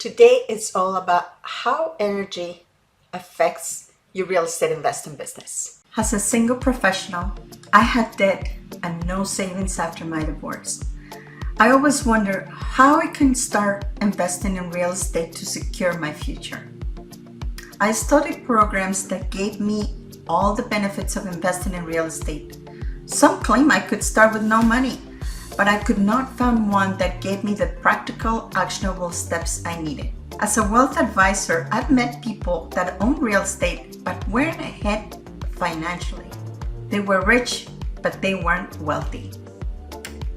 Today it's all about how energy affects your real estate investing business. As a single professional, I had debt and no savings after my divorce. I always wonder how I can start investing in real estate to secure my future. I studied programs that gave me all the benefits of investing in real estate. Some claim I could start with no money, but I could not find one that gave me the practical, actionable steps I needed. As a wealth advisor, I've met people that own real estate but weren't ahead financially. They were rich, but they weren't wealthy.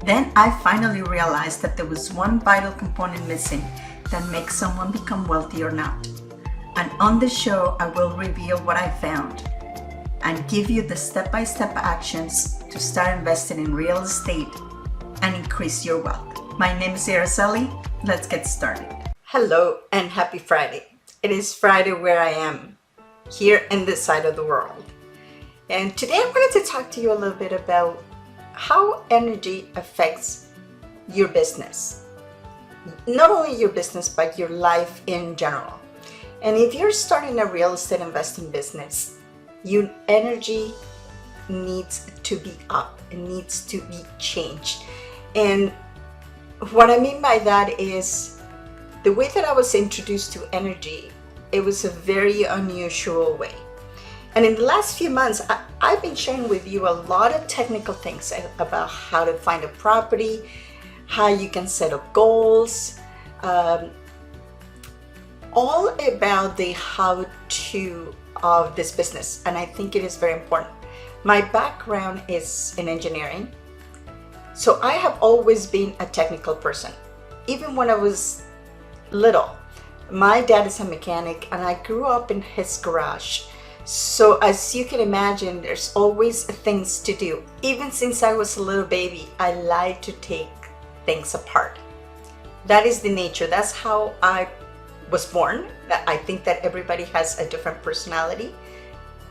Then I finally realized that there was one vital component missing that makes someone become wealthy or not. And on the show, I will reveal what I found and give you the step-by-step actions to start investing in real estate and increase your wealth. My name is Araceli. Let's get started. Hello and happy Friday. It is Friday where I am, here in this side of the world. And today I wanted to talk to you a little bit about how energy affects your business. Not only your business, but your life in general. And if you're starting a real estate investing business, your energy needs to be up. It needs to be changed. And what I mean by that is the way that I was introduced to energy, it was a very unusual way. And in the last few months, I've been sharing with you a lot of technical things about how to find a property, how you can set up goals, all about the how-to of this business. And I think it is very important. My background is in engineering. So I have always been a technical person. Even when I was little, my dad is a mechanic and I grew up in his garage. So as you can imagine, there's always things to do. Even since I was a little baby, I like to take things apart. That is the nature. That's how I was born. I think that everybody has a different personality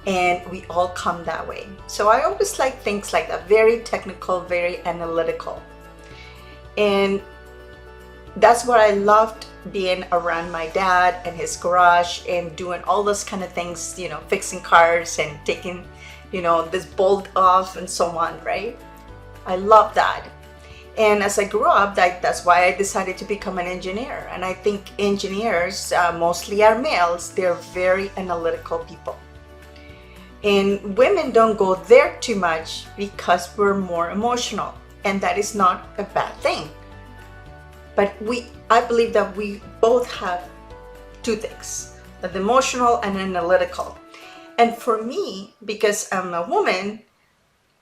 and we all come that way. So I always like things like that, very technical, very analytical. And that's what I loved, being around my dad and his garage and doing all those kind of things, fixing cars and taking, this bolt off and so on, right? I love that. And as I grew up, that's why I decided to become an engineer. And I think engineers mostly are males. They're very analytical people. And women don't go there too much because we're more emotional. And that is not a bad thing. But I believe that we both have two things, the emotional and analytical. And for me, because I'm a woman,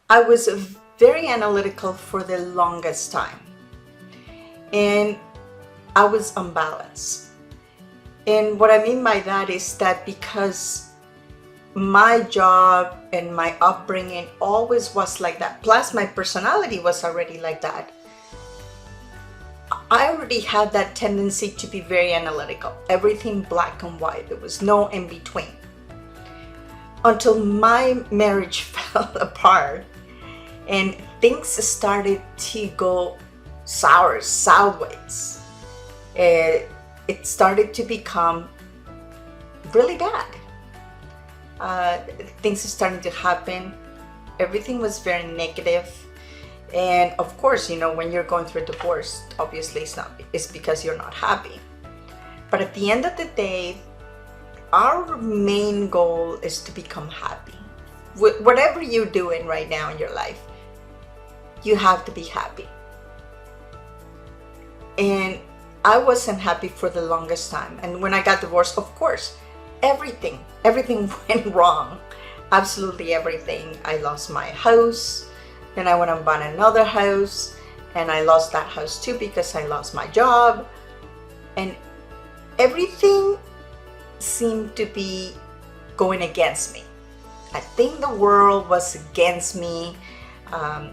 I was very analytical for the longest time. And I was unbalanced. And what I mean by that is that because my job and my upbringing always was like that, plus my personality was already like that, I already had that tendency to be very analytical. Everything black and white. There was no in between. Until my marriage fell apart and things started to go sideways. It started to become really bad. Things are starting to happen. Everything was very negative. And of course, when you're going through a divorce, obviously it's because you're not happy. But at the end of the day, our main goal is to become happy. Whatever you're doing right now in your life, you have to be happy. And I wasn't happy for the longest time. And when I got divorced, of course, everything went wrong. Absolutely everything. I lost my house. Then I went and bought another house and I lost that house too because I lost my job. And everything seemed to be going against me. I think the world was against me.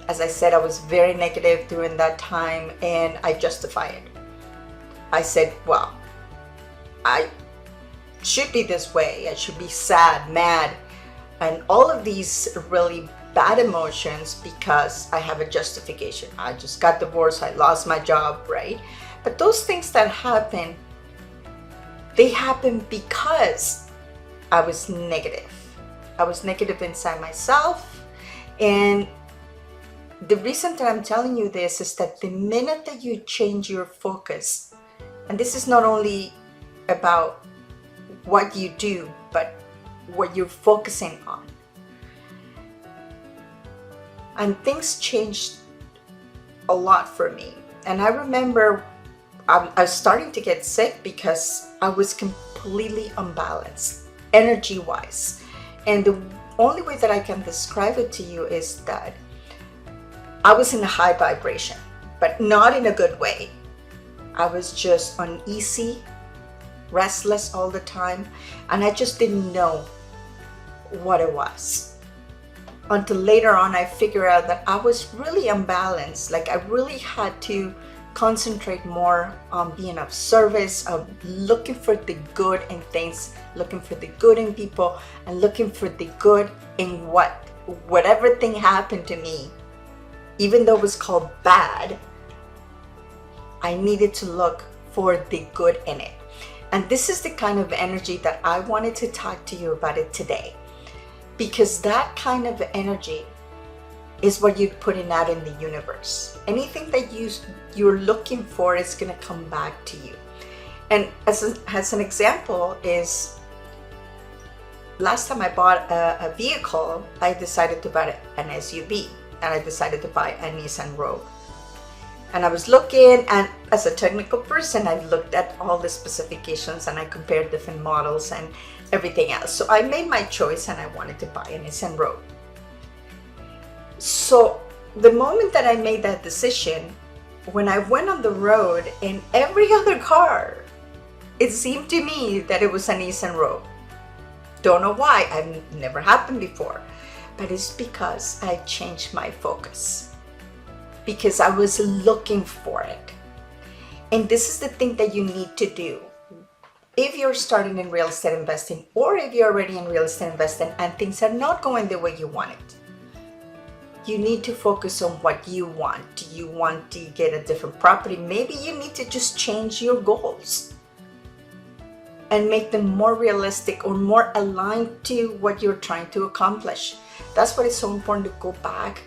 As I said, I was very negative during that time and I justify it. I said, well, I should be this way. I should be sad, mad, and all of these really bad emotions because I have a justification. I just got divorced, I lost my job, right? But those things that happen, They happened because I was negative. I was negative inside myself. And the reason that I'm telling you this is that the minute that you change your focus, and this is not only about what you do, but what you're focusing on. And things changed a lot for me. And I remember I was starting to get sick because I was completely unbalanced, energy-wise. And the only way that I can describe it to you is that I was in a high vibration, but not in a good way. I was just uneasy, restless all the time, and I just didn't know what it was. Until later on, I figured out that I was really unbalanced. Like, I really had to concentrate more on being of service, of looking for the good in things, looking for the good in people, and looking for the good in whatever thing happened to me. Even though it was called bad, I needed to look for the good in it. And this is the kind of energy that I wanted to talk to you about it today. Because that kind of energy is what you're putting out in the universe. Anything that you're looking for is going to come back to you. And as an example is, last time I bought a vehicle, I decided to buy an SUV, and I decided to buy a Nissan Rogue. And I was looking, and as a technical person, I looked at all the specifications and I compared different models and everything else. So I made my choice and I wanted to buy a Nissan Rogue. So the moment that I made that decision, when I went on the road in every other car, it seemed to me that it was a Nissan Rogue. Don't know why, I've never happened before, but it's because I changed my focus. Because I was looking for it. And this is the thing that you need to do. If you're starting in real estate investing, or if you're already in real estate investing and things are not going the way you want it, you need to focus on what you want. Do you want to get a different property? Maybe you need to just change your goals and make them more realistic or more aligned to what you're trying to accomplish. That's why it's so important to go back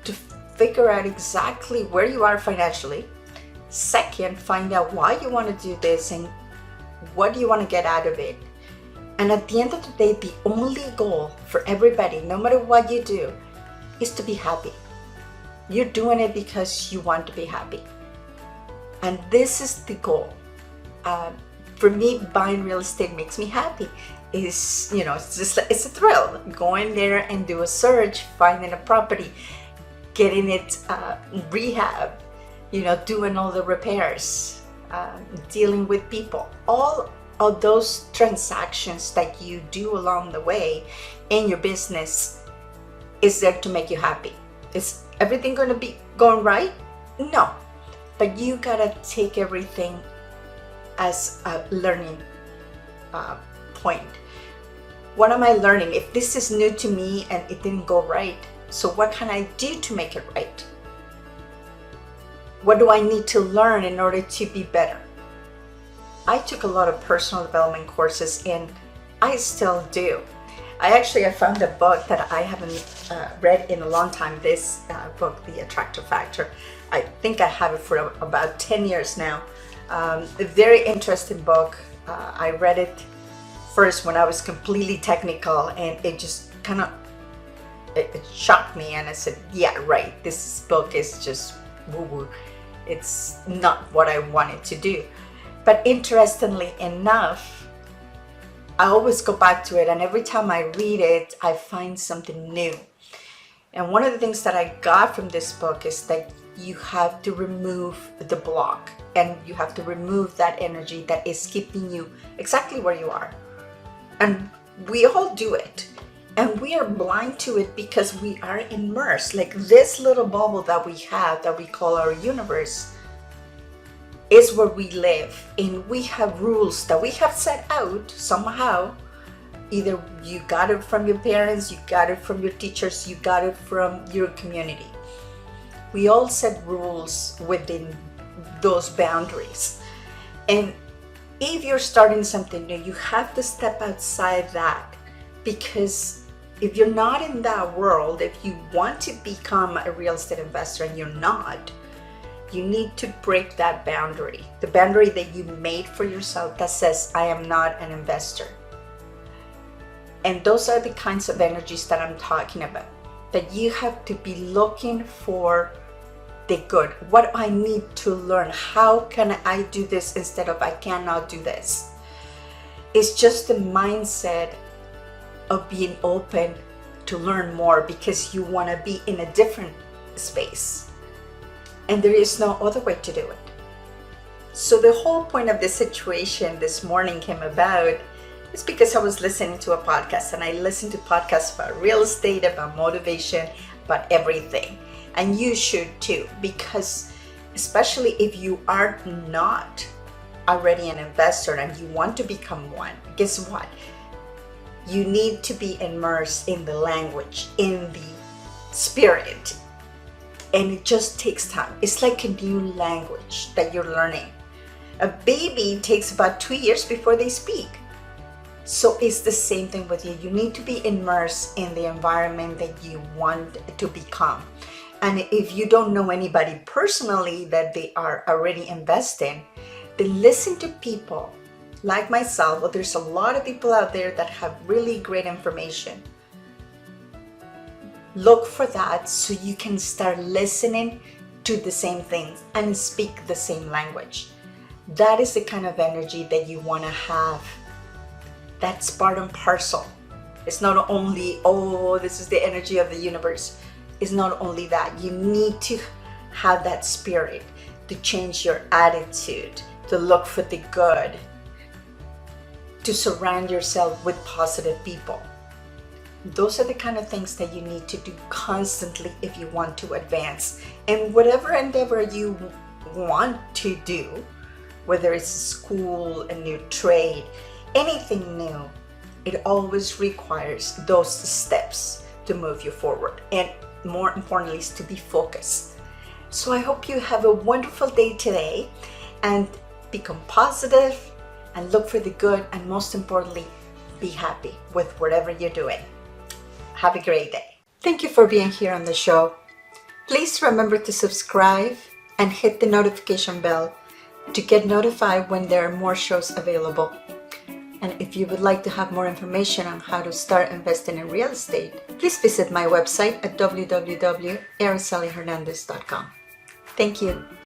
to figure out exactly where you are financially. Second, find out why you want to do this and what do you want to get out of it. And at the end of the day, the only goal for everybody, no matter what you do, is to be happy. You're doing it because you want to be happy. And this is the goal. For me, buying real estate makes me happy. It's a thrill. Going there and do a search, finding a property, getting it rehab, doing all the repairs, dealing with people. All of those transactions that you do along the way in your business is there to make you happy. Is everything going to be going right? No. But you gotta take everything as a learning point. What am I learning? If this is new to me and it didn't go right, so what can I do to make it right? What do I need to learn in order to be better? I took a lot of personal development courses, and I still do. I found a book that I haven't read in a long time. This book, The Attractor Factor. I think I have it for about 10 years now. A very interesting book. I read it first when I was completely technical, and it just kind of it shocked me, and I said, yeah, right, this book is just woo-woo. It's not what I wanted to do. But interestingly enough, I always go back to it, and every time I read it, I find something new. And one of the things that I got from this book is that you have to remove the block, and you have to remove that energy that is keeping you exactly where you are. And we all do it. And we are blind to it because we are immersed. Like this little bubble that we have, that we call our universe, is where we live. And we have rules that we have set out somehow. Either you got it from your parents, you got it from your teachers, you got it from your community. We all set rules within those boundaries. And if you're starting something new, you have to step outside that, because if you're not in that world, if you want to become a real estate investor and you're not, you need to break that boundary, the boundary that you made for yourself that says, I am not an investor. And those are the kinds of energies that I'm talking about, that you have to be looking for the good. What I need to learn? How can I do this instead of I cannot do this? It's just the mindset of being open to learn more, because you want to be in a different space. And there is no other way to do it. So the whole point of this situation this morning came about is because I was listening to a podcast, and I listened to podcasts about real estate, about motivation, about everything. And you should too, because especially if you are not already an investor and you want to become one, guess what? You need to be immersed in the language, in the spirit. And it just takes time. It's like a new language that you're learning. A baby takes about 2 years before they speak. So it's the same thing with you. You need to be immersed in the environment that you want to become. And if you don't know anybody personally that they are already investing, then listen to people like myself. Well, there's a lot of people out there that have really great information. Look for that so you can start listening to the same things and speak the same language. That is the kind of energy that you want to have. That's part and parcel. It's not only, oh, this is the energy of the universe. It's not only that. You need to have that spirit to change your attitude, to look for the good, to surround yourself with positive people. Those are the kind of things that you need to do constantly if you want to advance. And whatever endeavor you want to do, whether it's school, a new trade, anything new, it always requires those steps to move you forward. And more importantly, is to be focused. So I hope you have a wonderful day today, and become positive and look for the good, and most importantly, be happy with whatever you're doing. Have a great day. Thank you for being here on the show. Please remember to subscribe and hit the notification bell to get notified when there are more shows available. And if you would like to have more information on how to start investing in real estate, please visit my website at www.aracelihernandez.com. Thank you.